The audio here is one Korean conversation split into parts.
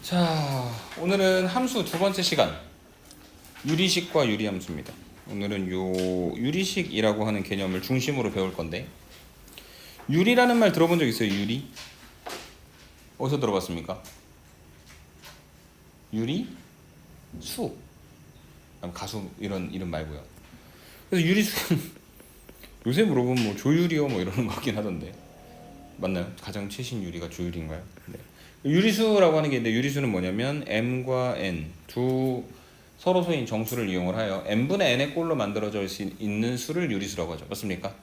자, 오늘은 함수 두 번째 시간, 유리식과 유리함수입니다. 오늘은 요 유리식이라고 하는 개념을 중심으로 배울 건데, 유리라는 말 들어본 적 있어요? 유리? 어디서 들어봤습니까? 유리? 수? 가수 이런 이름 말고요. 그래서 유리수는 요새 물어보면 뭐 조유리요 뭐 이러는 것 같긴 하던데, 맞나요? 가장 최신 유리가 조유리인가요? 네. 유리수라고 하는 게 있는데, 유리수는 뭐냐면 m과 n 두 서로소인 정수를 이용을 하여 n분의 n의 꼴로 만들어져 있는 수를 유리수라고 하죠. 맞습니까?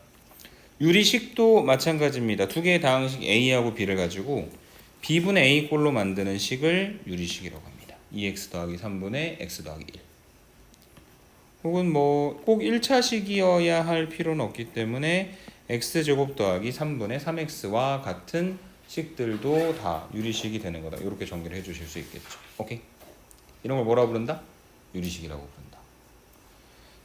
유리식도 마찬가지입니다. 두 개의 다항식 a하고 b를 가지고 b분의 a 꼴로 만드는 식을 유리식이라고 합니다. 2x 더하기 3분의 x 더하기 1. 혹은 뭐 꼭 1차식이어야 할 필요는 없기 때문에 x제곱 더하기 3분의 3x와 같은 식들도 다 유리식이 되는 거다. 이렇게 정리를 해주실 수 있겠죠. 오케이? 이런 걸 뭐라고 부른다? 유리식이라고 부른다.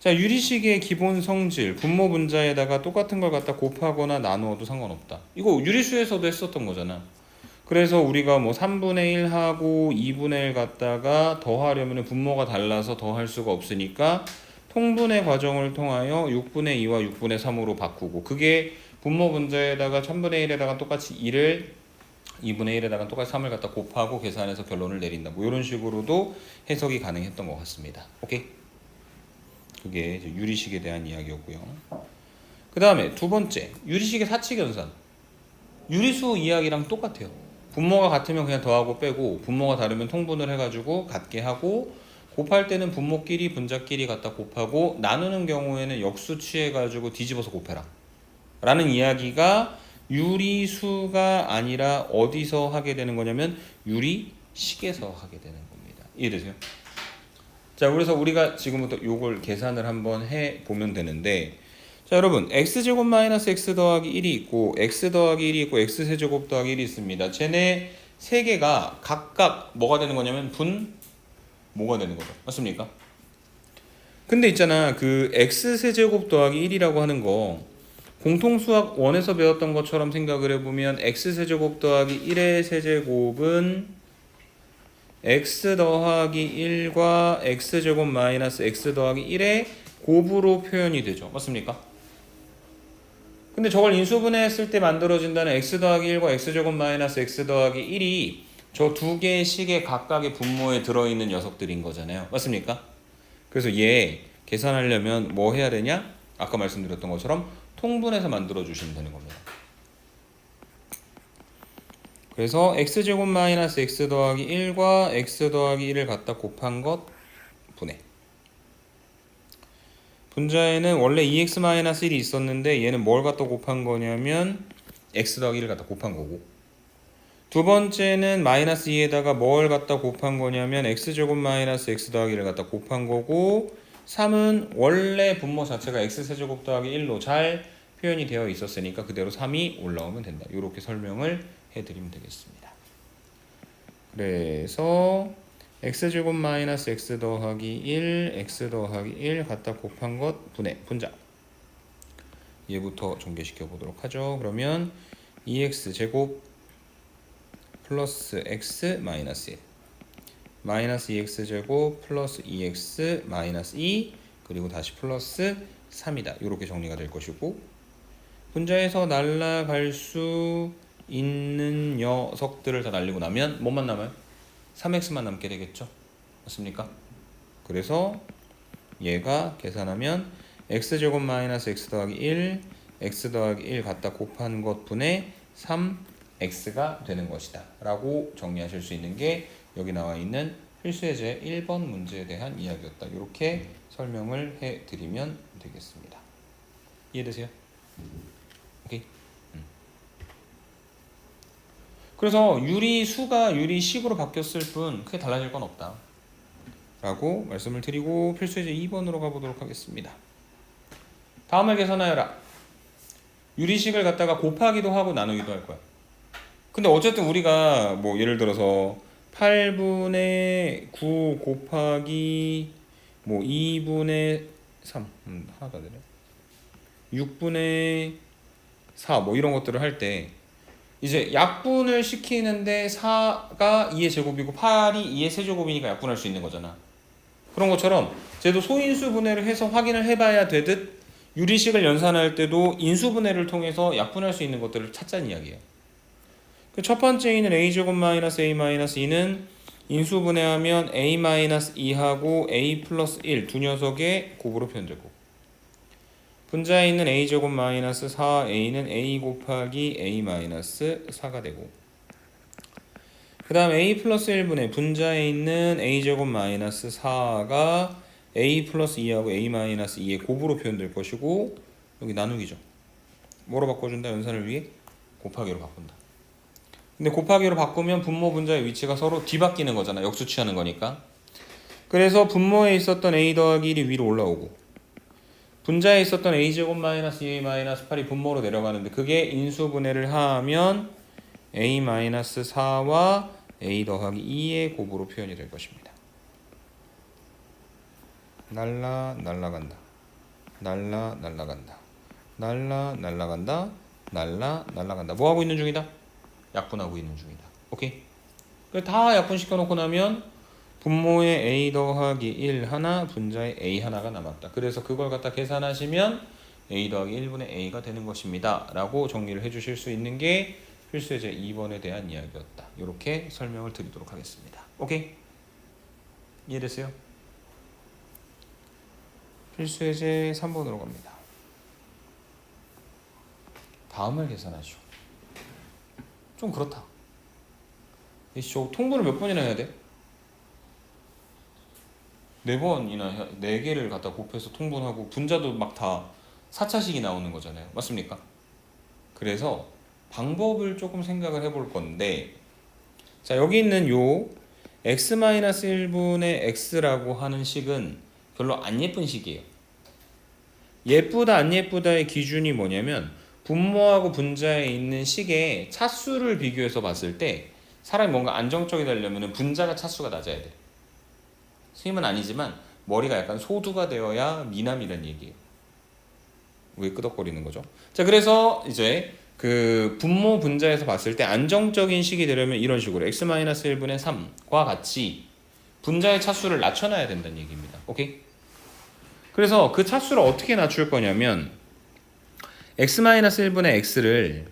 자, 유리식의 기본 성질, 분모 분자에다가 똑같은 걸 갖다 곱하거나 나누어도 상관없다. 이거 유리수에서도 했었던 거잖아. 그래서 우리가 뭐 3분의 1 하고 2분의 1 갖다가 더하려면 분모가 달라서 더할 수가 없으니까 통분의 과정을 통하여 6분의 2와 6분의 3으로 바꾸고, 그게 분모 분자에다가 1000분의 1에다가 똑같이 2를 2분의 1에다가 똑같이 3을 갖다 곱하고 계산해서 결론을 내린다. 뭐 이런 식으로도 해석이 가능했던 것 같습니다. 오케이? 그게 이제 유리식에 대한 이야기였고요. 그 다음에 두 번째, 유리식의 사칙연산. 유리수 이야기랑 똑같아요. 분모가 같으면 그냥 더하고 빼고, 분모가 다르면 통분을 해가지고 같게 하고, 곱할 때는 분모끼리 분자끼리 갖다 곱하고, 나누는 경우에는 역수 취해가지고 뒤집어서 곱해라 라는 이야기가 유리수가 아니라 어디서 하게 되는 거냐면 유리식에서 하게 되는 겁니다. 이해되세요? 자, 그래서 우리가 지금부터 요걸 계산을 한번 해보면 되는데, 자, 여러분, x제곱 마이너스 x 더하기 1이 있고 x 더하기 1이 있고 x세제곱 더하기 1이 있습니다. 쟤네 세 개가 각각 뭐가 되는 거냐면 뭐가 되는 거죠. 맞습니까? 근데 있잖아, 그 x세제곱 더하기 1이라고 하는 거 공통수학 1에서 배웠던 것처럼 생각을 해보면 x세제곱 더하기 1의 세제곱은 x 더하기 1과 x제곱 마이너스 x 더하기 1의 곱으로 표현이 되죠. 맞습니까? 근데 저걸 인수분해했을 때 만들어진다는 x 더하기 1과 x제곱 마이너스 x 더하기 1이 저 두 개의 식의 각각의 분모에 들어있는 녀석들인 거잖아요. 맞습니까? 그래서 얘 계산하려면 뭐 해야 되냐? 아까 말씀드렸던 것처럼 통분해서 만들어 주시면 되는 겁니다. 그래서 x제곱 마이너스 x 더하기 1과 x 더하기 1을 갖다 곱한 것 분해. 분자에는 원래 2x 마이너스 1이 있었는데 얘는 뭘 갖다 곱한 거냐면 x 더하기 1을 갖다 곱한 거고, 두 번째는 마이너스 2에다가 뭘 갖다 곱한 거냐면 x제곱 마이너스 x 더하기 1을 갖다 곱한 거고, 3은 원래 분모 자체가 x세제곱 더하기 1로 잘 표현이 되어 있었으니까 그대로 3이 올라오면 된다. 이렇게 설명을 해드리면 되겠습니다. 그래서 x제곱 마이너스 x 더하기 1 x 더하기 1 갖다 곱한 것 분해 분자, 얘부터 전개시켜 보도록 하죠. 그러면 2x 제곱 플러스 x 마이너스 1 마이너스 2x 제곱 플러스 2x 마이너스 2 그리고 다시 플러스 3이다. 이렇게 정리가 될 것이고, 분자에서 날라갈 수 있는 녀석들을 다 날리고 나면 뭐만 남아요? 3x만 남게 되겠죠. 맞습니까? 그래서 얘가 계산하면 x제곱 마이너스 x 더하기 1 x 더하기 1 갖다 곱한 것 분의 3x가 되는 것이다 라고 정리하실 수 있는 게 여기 나와 있는 필수예제 1번 문제에 대한 이야기였다. 이렇게 설명을 해드리면 되겠습니다. 이해되세요? 오케이. 그래서 유리수가 유리식으로 바뀌었을 뿐 크게 달라질 건 없다 라고 말씀을 드리고 필수예제 2번으로 가보도록 하겠습니다. 다음을 계산하여라. 유리식을 갖다가 곱하기도 하고 나누기도 할 거야. 근데 어쨌든 우리가 뭐 예를 들어서 8분의 9 곱하기 뭐 2분의 3 하나 더 되네, 6분의 4 뭐 이런 것들을 할 때 이제 약분을 시키는데 4가 2의 제곱이고 8이 2의 세제곱이니까 약분할 수 있는 거잖아. 그런 것처럼 쟤도 소인수 분해를 해서 확인을 해봐야 되듯 유리식을 연산할 때도 인수분해를 통해서 약분할 수 있는 것들을 찾자는 이야기예요. 그 첫 번째 A는 A제곱 마이너스 A 마이너스 2는 인수분해하면 A 마이너스 2하고 A 플러스 1 두 녀석의 곱으로 표현되고, 분자에 있는 A제곱 마이너스 4A는 A 곱하기 A 마이너스 4가 되고, 그 다음 A 플러스 1분의 분자에 있는 A제곱 마이너스 4가 A 플러스 2하고 A 마이너스 2의 곱으로 표현될 것이고, 여기 나누기죠. 뭐로 바꿔준다? 연산을 위해 곱하기로 바꾼다. 근데 곱하기로 바꾸면 분모 분자의 위치가 서로 뒤바뀌는 거잖아. 역수치하는 거니까. 그래서 분모에 있었던 A 더하기 1이 위로 올라오고, 분자에 있었던 A제곱 마이너스 2A 마이너스 8이 분모로 내려가는데, 그게 인수분해를 하면 A 마이너스 4와 A 더하기 2의 곱으로 표현이 될 것입니다. 날라간다. 날라간다. 날라간다. 뭐 하고 있는 중이다? 약분하고 있는 중이다. 오케이? 다 약분시켜 놓고 나면 분모에 A 더하기 1 하나, 분자에 A 하나가 남았다. 그래서 그걸 갖다 계산하시면 A 더하기 1분의 A가 되는 것입니다. 라고 정리를 해주실 수 있는 게 필수예제 2번에 대한 이야기였다. 이렇게 설명을 드리도록 하겠습니다. 오케이? 이해됐어요? 필수예제 3번으로 갑니다. 다음을 계산하시오. 좀 그렇다. 저 통분을 몇 번이나 해야 돼? 4번이나 4개를 갖다 곱해서 통분하고, 분자도 막 다 4차식이 나오는 거잖아요. 맞습니까? 그래서 방법을 조금 생각을 해볼 건데, 자, 여기 있는 요 x-1분의 x라고 하는 식은 별로 안 예쁜 식이에요. 예쁘다 안 예쁘다의 기준이 뭐냐면, 분모하고 분자에 있는 식의 차수를 비교해서 봤을 때 사람이 뭔가 안정적이 되려면 분자가 차수가 낮아야 돼. 선생님은 아니지만 머리가 약간 소두가 되어야 미남이란 얘기예요. 왜 끄덕거리는 거죠? 자, 그래서 이제 그 분모 분자에서 봤을 때 안정적인 식이 되려면 이런 식으로 x-1분의 3과 같이 분자의 차수를 낮춰놔야 된다는 얘기입니다. 오케이? 그래서 그 차수를 어떻게 낮출 거냐면, x-1분의 x를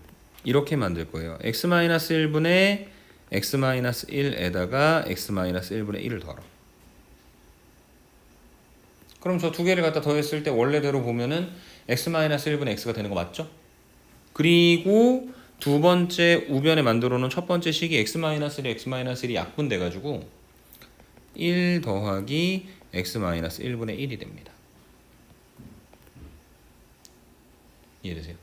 이렇게 만들 거예요. x-1분의 x-1에다가 x-1분의 1을 더하라. 그럼 저 두 개를 갖다 더했을 때 원래대로 보면은 x-1분의 x가 되는 거 맞죠? 그리고 두 번째 우변에 만들어 놓은 첫 번째 식이 x-1에 x-1이 약분돼 가지고 1 더하기 x-1분의 1이 됩니다. 이해되세요?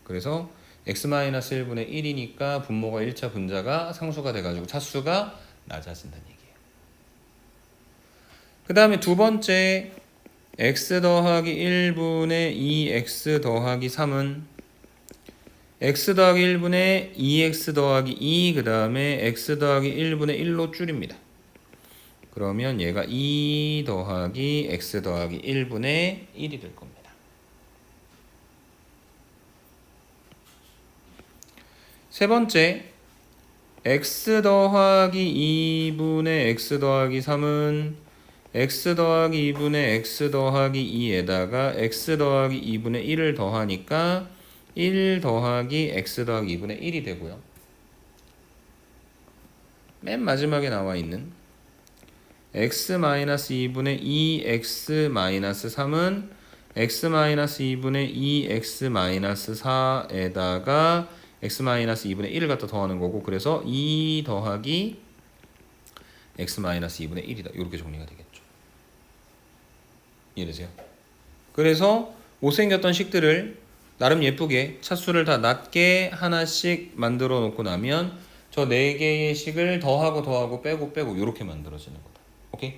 그래서 x-1분의 1이니까 분모가 1차 분자가 상수가 돼가지고 차수가 낮아진다는 얘기예요. 그 다음에 두 번째 x 더하기 1분의 2x 더하기 3은 x 더하기 1분의 2x 더하기 2, 그 다음에 x 더하기 1분의 1로 줄입니다. 그러면 얘가 2 더하기 x 더하기 1분의 1이 될 겁니다. 세 번째, x 더하기 2분의 x 더하기 3은 x 더하기 2분의 x 더하기 2에다가 x 더하기 2분의 1을 더하니까 1 더하기 x 더하기 2분의 1이 되고요. 맨 마지막에 나와 있는 x-2분의 2x-3은 x-2분의 2x-4에다가 x-2분의 1을 갖다 더하는 거고, 그래서 2 더하기 x-2분의 1이다. 이렇게 정리가 되겠죠. 이해되세요? 그래서 못생겼던 식들을 나름 예쁘게 차수를 다 낮게 하나씩 만들어 놓고 나면 저 4개의 식을 더하고 빼고 이렇게 만들어지는 거다. 오케이?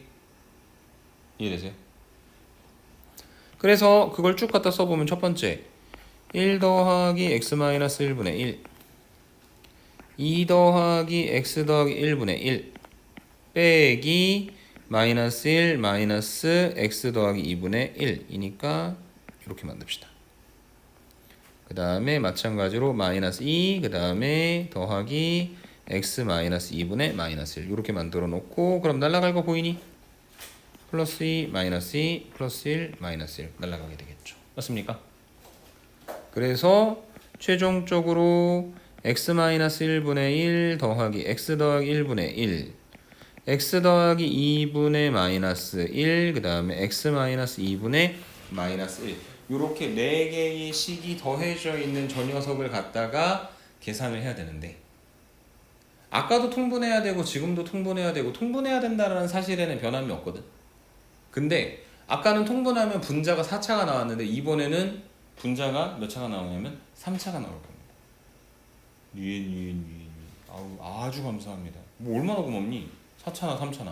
이해되세요? 그래서 그걸 쭉 갖다 써보면 첫 번째 1 더하기 x-1분의 1, 2 더하기 x 더하기 1분의 1 빼기 마이너스 1 마이너스 x 더하기 2분의 1이니까 이렇게 만듭시다. 그 그 다음에 마찬가지로 마이너스 2, 그 다음에 더하기 x 마이너스 2분의 마이너스 1 이렇게 만들어 놓고 그럼 날라갈 거 보이니? 플러스 2, 마이너스 2, 플러스 1, 마이너스 1 날라가게 되겠죠. 맞습니까? 그래서 최종적으로 x 마이너스 1분의 1 더하기 x 더하기 1분의 1 x 더하기 2분의 마이너스 1 그 다음에 x 마이너스 2분의 마이너스 1 이렇게 4개의 식이 더해져 있는 저 녀석을 갖다가 계산을 해야 되는데 아까도 통분해야 되고 지금도 통분해야 되고 통분해야 된다는 사실에는 변함이 없거든. 근데 아까는 통분하면 분자가 4차가 나왔는데 이번에는 분자가 몇 차가 나오냐면 3차가 나올 겁니다. 유엔. 아주 감사합니다. 뭐 얼마나 고맙니? 4차나 3차나.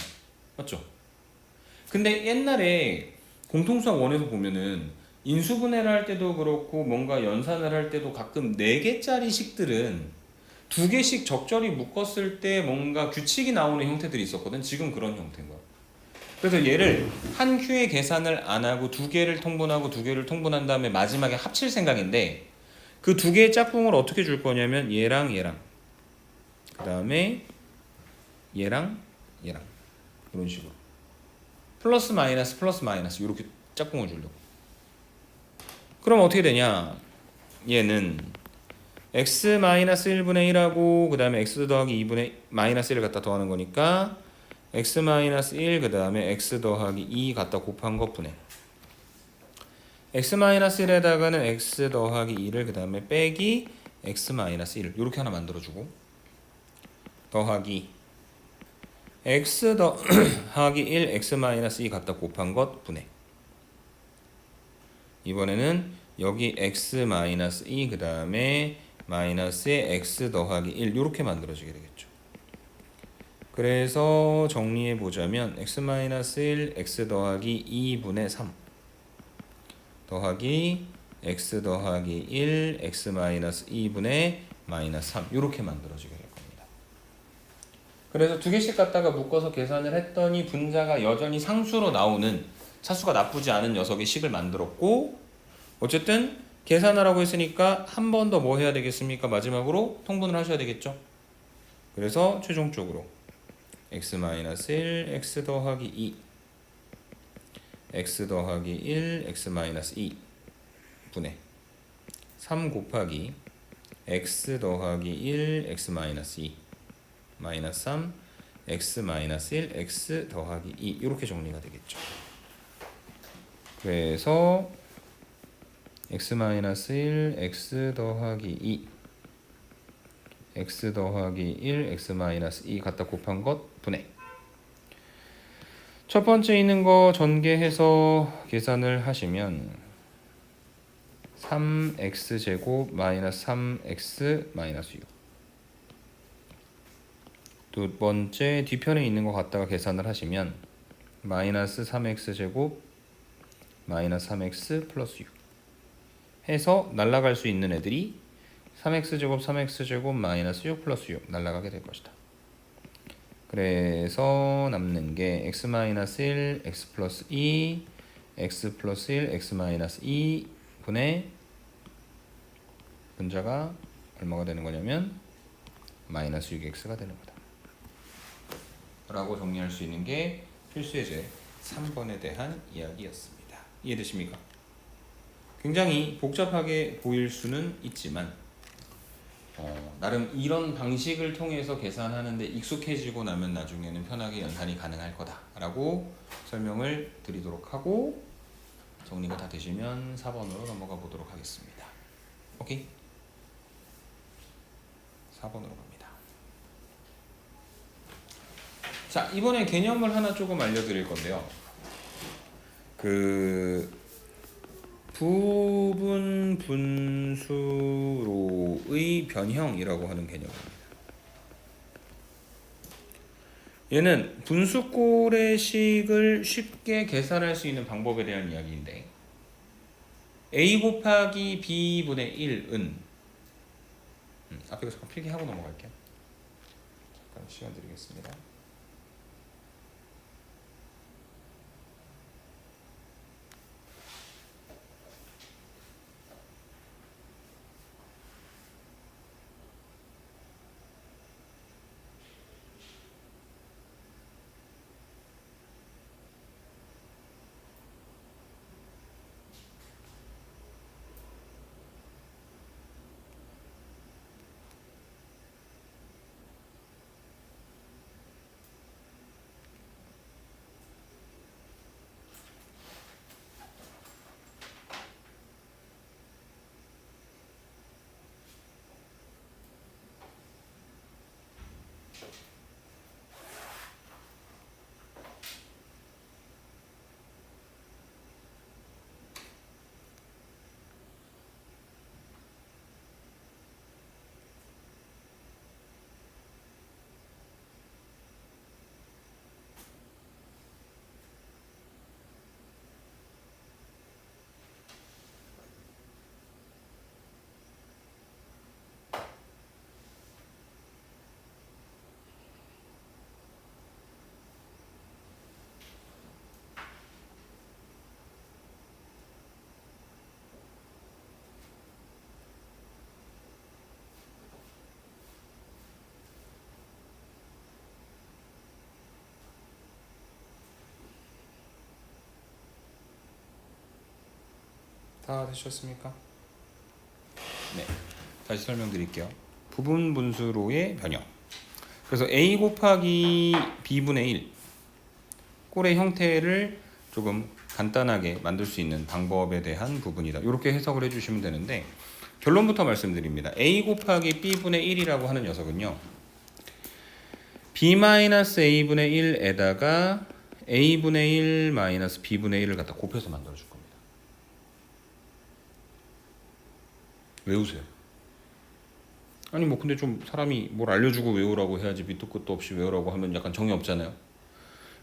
맞죠? 근데 옛날에 공통수학 1에서 보면은 인수분해를 할 때도 그렇고 뭔가 연산을 할 때도 가끔 4개짜리 식들은 2개씩 적절히 묶었을 때 뭔가 규칙이 나오는 형태들이 있었거든. 지금 그런 형태인 거야. 그래서 얘를 한 큐에 계산을 안 하고 2개를 통분하고 2개를 통분한 다음에 마지막에 합칠 생각인데 그 2개의 짝꿍을 어떻게 줄 거냐면 얘랑 그 다음에 얘랑 이런 식으로 플러스 마이너스 이렇게 짝꿍을 주려고. 그럼 어떻게 되냐? 얘는 x 마이너스 1분의 1하고 그 다음에 x 더하기 2분의 마이너스 1을 갖다 더하는 거니까 x 마이너스 1 그 다음에 x 더하기 2 갖다 곱한 것 분해 x 마이너스 1에다가는 x 더하기 2를 그 다음에 빼기 x 마이너스 1 이렇게 하나 만들어주고 더하기 x 더하기 1 x 마이너스 2 갖다 곱한 것 분해 이번에는 여기 x 마이너스 2 그 다음에 마이너스에 x 더하기 1 이렇게 만들어지게 되겠죠. 그래서 정리해 보자면 x 마이너스 1 x 더하기 2분의 3 더하기 x 더하기 1 x 마이너스 2분의 마이너스 3 이렇게 만들어지게 될 겁니다. 그래서 2개씩 갖다가 묶어서 계산을 했더니 분자가 여전히 상수로 나오는 차수가 나쁘지 않은 녀석의 식을 만들었고 어쨌든 계산하라고 했으니까 한 번 더 뭐 해야 되겠습니까? 마지막으로 통분을 하셔야 되겠죠. 그래서 최종적으로 x-1 x 더하기 2 x 더하기 1 x-2 분의 3 곱하기 x 더하기 1 x-2 마이너스 3 x-1 x 더하기 2 이렇게 정리가 되겠죠. 그래서 x-1 x 더하기 2 x 더하기 1 x-2 갖다 곱한 것 분해 첫 번째 있는 거 전개해서 계산을 하시면 3x제곱 마이너스 3x 마이너스 6 두 번째 뒤편에 있는 거 갖다가 계산을 하시면 마이너스 3x제곱 마이너스 3x 플러스 6 해서 날라갈 수 있는 애들이 3x제곱 3x제곱 마이너스 6 플러스 6 날라가게 될 것이다. 그래서 남는 게 x-1 x 플러스 2 x 플러스 1 x 마이너스 2 분의 분자가 얼마가 되는 거냐면 마이너스 6x가 되는 거다 라고 정리할 수 있는 게 필수예제 3번에 대한 이야기였습니다. 이해되십니까? 굉장히 복잡하게 보일 수는 있지만 나름 이런 방식을 통해서 계산하는데 익숙해지고 나면 나중에는 편하게 연산이 가능할 거다라고 설명을 드리도록 하고 정리가 다 되시면 4번으로 넘어가 보도록 하겠습니다. 오케이? 4번으로 갑니다. 자, 이번에 개념을 하나 조금 알려드릴 건데요. 부분 분수로의 변형이라고 하는 개념입니다. 얘는 분수꼴의 식을 쉽게 계산할 수 있는 방법에 대한 이야기인데 a 곱하기 b분의 1은 앞에 거 잠깐 필기하고 넘어갈게요. 잠깐 시간 드리겠습니다. 다 되셨습니까? 네, 다시 설명드릴게요. 부분 분수로의 변형. 그래서 a 곱하기 b분의 1 꼴의 형태를 조금 간단하게 만들 수 있는 방법에 대한 부분이다. 이렇게 해석을 해주시면 되는데, 결론부터 말씀드립니다. a 곱하기 b분의 1이라고 하는 녀석은요, b-a분의 1에다가 a분의 1 마이너스 b분의 1을 갖다 곱해서 만들어줄 겁니다. 외우세요. 아니 뭐 근데 좀 사람이 뭘 알려주고 외우라고 해야지 밑도 끝도 없이 외우라고 하면 약간 정이 없잖아요.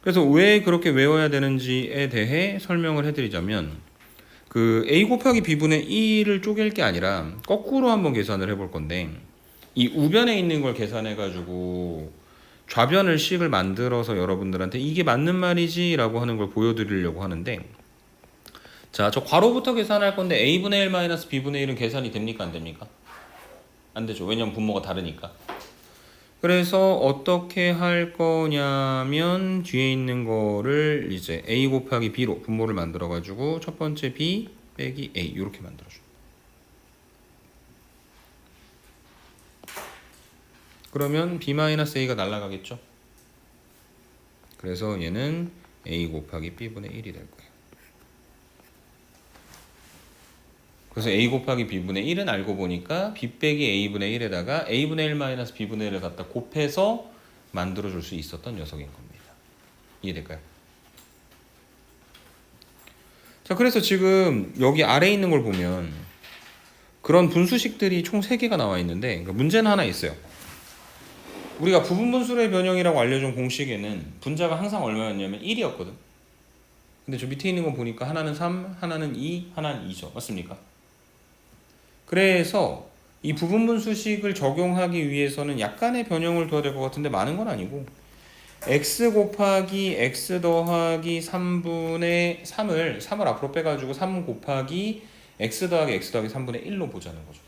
그래서 왜 그렇게 외워야 되는지에 대해 설명을 해드리자면, 그 a 곱하기 b분의 1을 쪼갤 게 아니라 거꾸로 한번 계산을 해볼 건데, 이 우변에 있는 걸 계산해가지고 좌변을 식을 만들어서 여러분들한테 이게 맞는 말이지 라고 하는 걸 보여드리려고 하는데, 자, 저 괄호부터 계산할 건데 a분의 1 마이너스 b분의 1은 계산이 됩니까 안 됩니까? 안 되죠. 왜냐면 분모가 다르니까. 그래서 어떻게 할 거냐면 뒤에 있는 거를 이제 a 곱하기 b로 분모를 만들어 가지고 첫 번째 b 빼기 a 이렇게 만들어 줍니다. 그러면 b-a가 날아가겠죠. 그래서 얘는 a 곱하기 b분의 1이 될 거예요. 그래서 a 곱하기 b분의 1은 알고 보니까 b 빼기 a분의 1에다가 a분의 1 마이너스 b분의 1을 갖다 곱해서 만들어줄 수 있었던 녀석인 겁니다. 이해될까요? 자, 그래서 지금 여기 아래에 있는 걸 보면 그런 분수식들이 총 3개가 나와 있는데, 그러니까 문제는 하나 있어요. 우리가 부분분수의 변형이라고 알려준 공식에는 분자가 항상 얼마였냐면 1이었거든. 근데 저 밑에 있는 거 보니까 하나는 3, 하나는 2, 하나는 2죠. 맞습니까? 그래서 이 부분분수식을 적용하기 위해서는 약간의 변형을 둬야 될 것 같은데 많은 건 아니고, x 곱하기 x 더하기 3분의 3을 앞으로 빼가지고 3 곱하기 x 더하기 x 더하기 3분의 1로 보자는 거죠.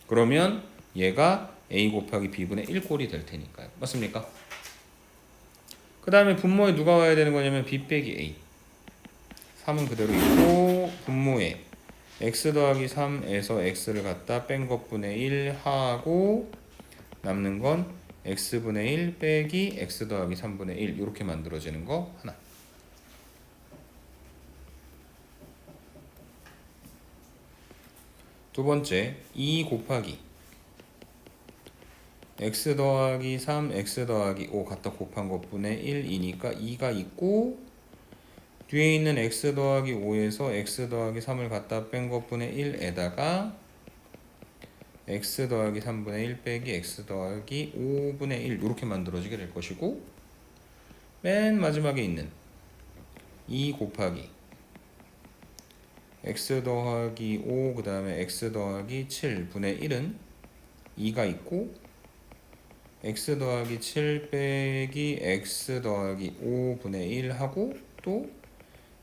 그러면 얘가 a 곱하기 b분의 1꼴이 될 테니까요. 맞습니까? 그 다음에 분모에 누가 와야 되는 거냐면 b 빼기 a. 3은 그대로 있고, 분모에 x 더하기 3에서 x를 갖다 뺀 것분의 1 하고, 남는 건 x분의 1 빼기 x 더하기 3분의 1 이렇게 만들어지는 거 하나. 두 번째, 2 곱하기 x 더하기 3, x 더하기 5 갖다 곱한 것분의 1이니까 2가 있고, 뒤에 있는 x 더하기 5에서 x 더하기 3을 갖다 뺀 것분의 1에다가 x 더하기 3분의 1 빼기 x 더하기 5분의 1 이렇게 만들어지게 될 것이고, 맨 마지막에 있는 2 곱하기 x 더하기 5 그 다음에 x 더하기 7분의 1은 2가 있고, x 더하기 7 빼기 x 더하기 5분의 1 하고, 또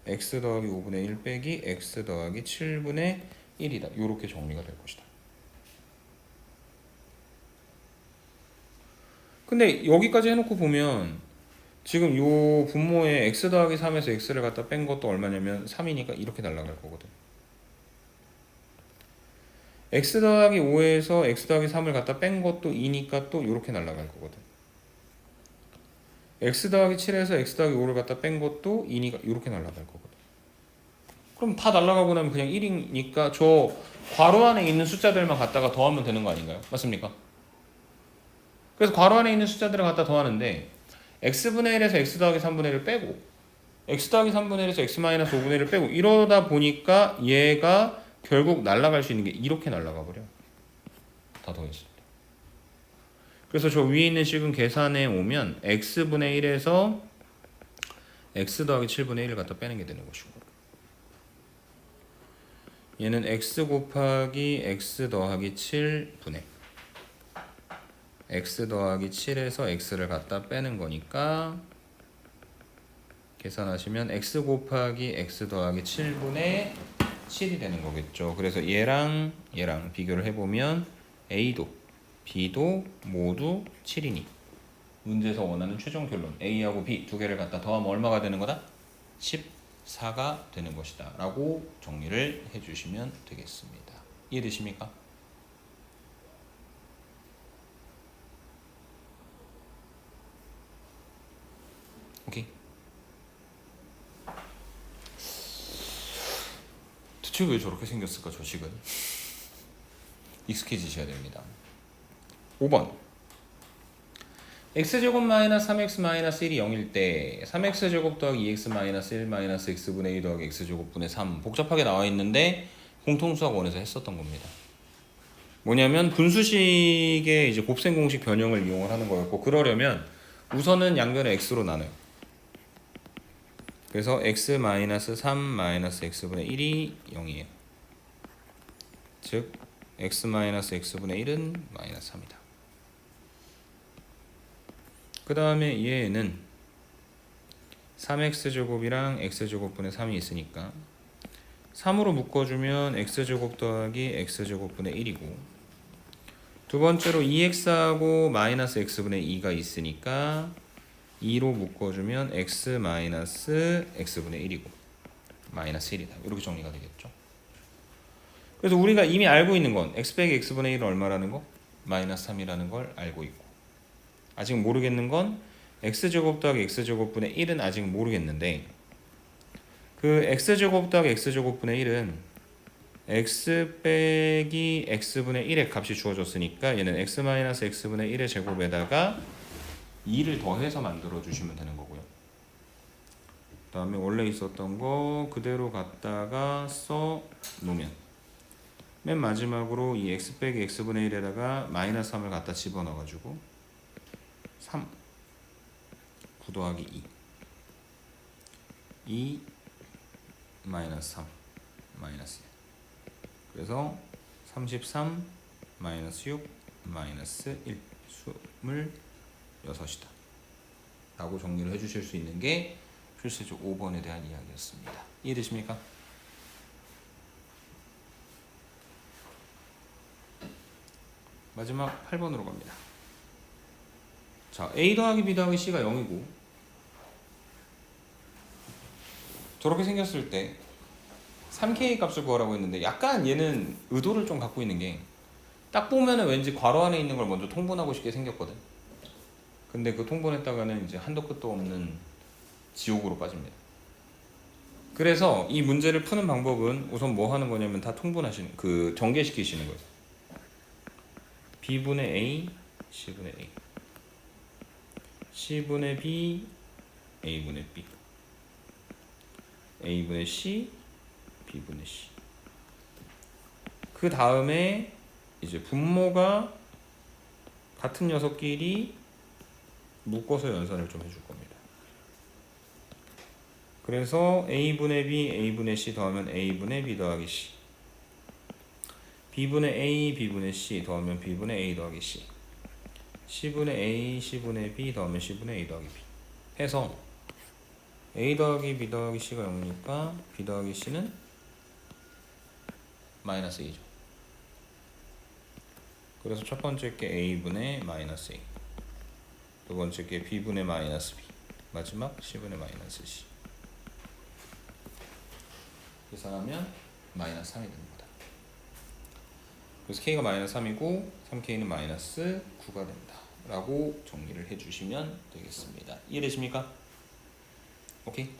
x 더하기 5분의 1 빼기 x 더하기 7분의 1이다. 이렇게 정리가 될 것이다. 근데 여기까지 해놓고 보면 지금 요 분모에 x 더하기 3에서 x를 갖다 뺀 것도 얼마냐면 3이니까 이렇게 날아갈 거거든. x 더하기 5에서 x 더하기 3을 갖다 뺀 것도 2니까 또 이렇게 날아갈 거거든. x 더하기 7에서 x 더하기 5를 갖다 뺀 것도 2니까 이렇게 날아갈 거거든. 그럼 다 날아가고 나면 그냥 1이니까 저 괄호 안에 있는 숫자들만 갖다가 더하면 되는 거 아닌가요? 맞습니까? 그래서 괄호 안에 있는 숫자들을 갖다 더하는데, x분의 1에서 x 더하기 3분의 1을 빼고 x 더하기 3분의 1에서 x 마이너스 5분의 1을 빼고 이러다 보니까 얘가 결국 날아갈 수 있는 게 이렇게 날아가 버려. 다 더했을 때. 그래서 저 위에 있는 식은 계산해 오면 x분의 1에서 x 더하기 7분의 1을 갖다 빼는 게 되는 것이고, 얘는 x 곱하기 x 더하기 7분의 x 더하기 7에서 x를 갖다 빼는 거니까 계산하시면 x 곱하기 x 더하기 7분의 7이 되는 거겠죠. 그래서 얘랑 비교를 해보면 a도 b도 모두 7이니 문제에서 원하는 최종 결론 A하고 B 두 개를 갖다 더하면 얼마가 되는 거다? 10 4가 되는 것이다 라고 정리를 해주시면 되겠습니다. 이해되십니까? 오케이. 대체 왜 저렇게 생겼을까 조식은? 익숙해지셔야 됩니다. 5번 x제곱 마이너스 3x 마이너스 1이 0일 때 3x제곱 더하기 2x 마이너스 1 마이너스 x분의 2 더하기 x제곱분의 3 복잡하게 나와 있는데 공통수학 원에서 했었던 겁니다. 뭐냐면 분수식의 이제 곱셈 공식 변형을 이용을 하는 거였고, 그러려면 우선은 양변을 x로 나눠요. 그래서 x 마이너스 3 마이너스 x분의 1이 0이에요. 즉 x 마이너스 x분의 1은 마이너스 3이다. 그 다음에 얘는 3x제곱이랑 x제곱분의 3이 있으니까 3으로 묶어주면 x제곱 더하기 x제곱분의 1이고, 두 번째로 2x하고 마이너스 x분의 2가 있으니까 2로 묶어주면 x 마이너스 x분의 1이고 마이너스 1이다. 이렇게 정리가 되겠죠. 그래서 우리가 이미 알고 있는 건 x 빼기 x분의 1은 얼마라는 거? 마이너스 3이라는 걸 알고 있고, 아직 모르겠는 건 x제곱 더하기 x제곱분의 1은 아직 모르겠는데, 그 x제곱 더하기 x제곱분의 1은 x 빼기 x분의 1의 값이 주어졌으니까 얘는 x 마이너스 x분의 1의 제곱에다가 2를 더해서 만들어 주시면 되는 거고요. 그 다음에 원래 있었던 거 그대로 갖다가 써 놓으면 맨 마지막으로 이 x 빼기 x분의 1에다가 마이너스 3을 갖다 집어넣어 가지고 3 9 더하기 2 마이너스 3 마이너스 1, 그래서 33 마이너스 6 마이너스 1 26이다 라고 정리를 해주실 수 있는 게 필수적 5번에 대한 이야기였습니다. 이해되십니까? 마지막 8번으로 갑니다. 자, a 더하기 b 더하기 c가 0이고 저렇게 생겼을 때 3k 값을 구하라고 했는데, 약간 얘는 의도를 좀 갖고 있는 게, 딱 보면은 왠지 괄호 안에 있는 걸 먼저 통분하고 싶게 생겼거든. 근데 그 통분했다가는 이제 한도 끝도 없는 지옥으로 빠집니다. 그래서 이 문제를 푸는 방법은 우선 뭐 하는 거냐면 다 통분하시는, 그 전개시키시는 거예요. b분의 a, c분의 a, c분의 b, a분의 b, a분의 c, b분의 c. 그 다음에 이제 분모가 같은 녀석끼리 묶어서 연산을 좀 해줄 겁니다. 그래서 a분의 b, a분의 c 더하면 a분의 b 더하기 c, b분의 a, b분의 c 더하면 b분의 a 더하기 c, c분의 a, c분의 b 더하면 c분의 a 더하기 b 해서 a 더하기 b 더하기 c가 0이니까 b 더하기 c는 마이너스 a죠. 그래서 첫 번째 게 a분의 마이너스 a, 두 번째 게 b분의 마이너스 b, 마지막 c분의 마이너스 c. 계산하면 마이너스 3이 됩니다. 그래서 k가 마이너스 3이고 3k는 마이너스 9가 된다 라고 정리를 해주시면 되겠습니다. 이해되십니까? 오케이.